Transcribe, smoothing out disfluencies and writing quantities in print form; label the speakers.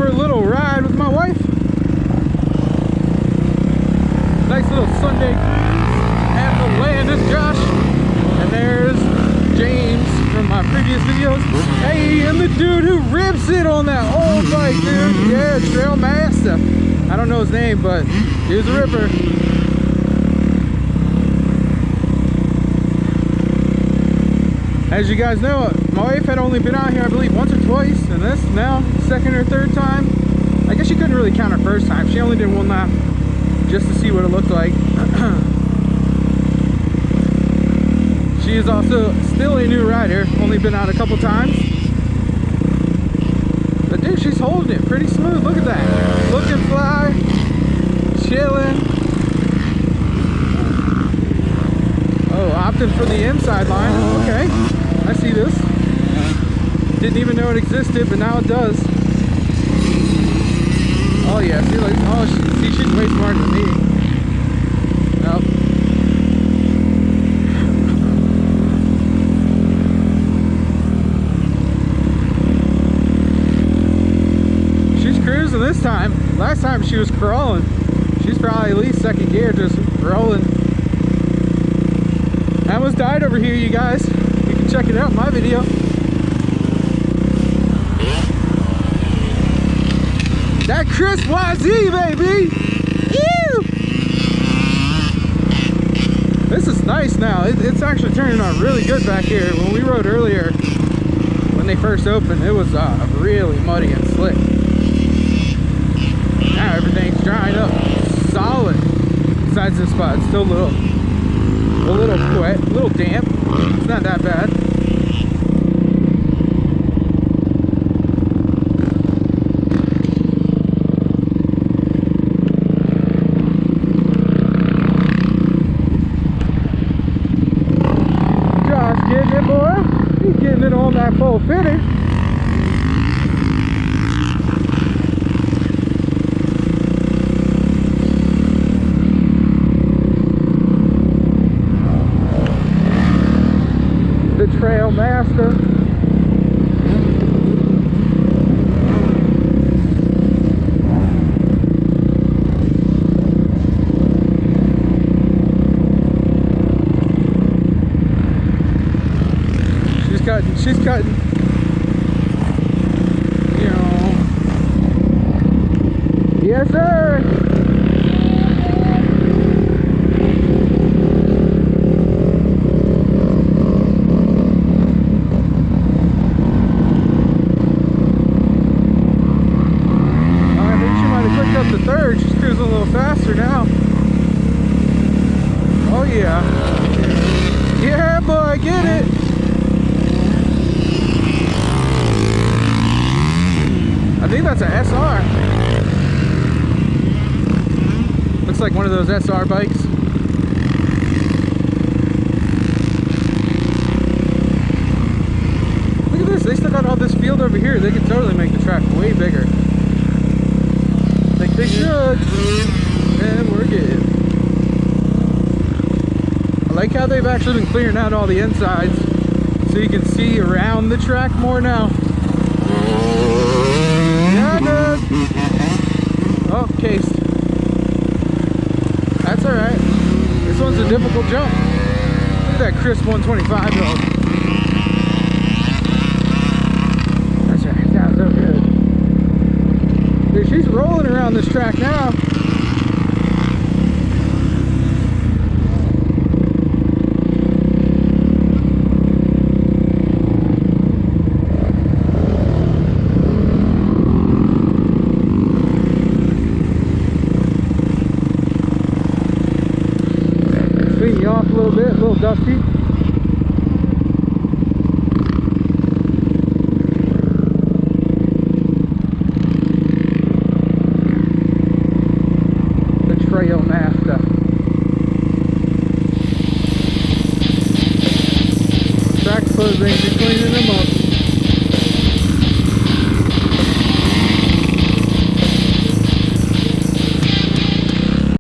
Speaker 1: for a little ride with my wife. Nice little Sunday at the Landis, Josh. And there's James from my previous videos. Hey, and the dude who rips it on that old bike, dude. Yeah, Trail Master. I don't know his name, but he was a ripper. As you guys know, my wife had only been out here, I believe, once or twice, and this now second or third time. I guess she couldn't really count her first time. She only did one lap just to see what it looked like. She is also still a new rider, only been out a couple times. But dude, she's holding it pretty smooth. Look at that. Looking fly, chilling. Oh, opting for the inside line. Okay, I see this. Didn't even know it existed, but now it does. Oh yeah, see, like, oh, she's way smarter than me. Nope. She's cruising this time. Last time she was crawling. She's probably at least second gear, just rolling. I almost died over here, you guys. You can check it out in my video. That Chris YZ, baby! Ew! This is nice now. It's actually turning out really good back here. When we rode earlier, when they first opened, it was really muddy and slick. Now everything's drying up solid. Besides this spot, it's still a little wet, a little damp. It's not that bad. Josh getting it, boy. He's getting it on that full fitting. Trail Master. She's cutting. You know. Yes, sir. Up to third, she's cruising a little faster now. Oh yeah. Yeah, boy, get it. I think that's an SR. Looks like one of those SR bikes. Look at this, they still got all this field over here. They could totally make the track way bigger. They should, and we're good. I like how they've actually been clearing out all the insides so you can see around the track more now. Yeah, dude. Oh, cased. That's alright. This one's a difficult jump. Look at that crisp 125 though. That's right, sounds so good. Dude, she's rolling around this track now. Clean you off a little bit, a little dusty. Trail Master. Track closing, you're cleaning them up.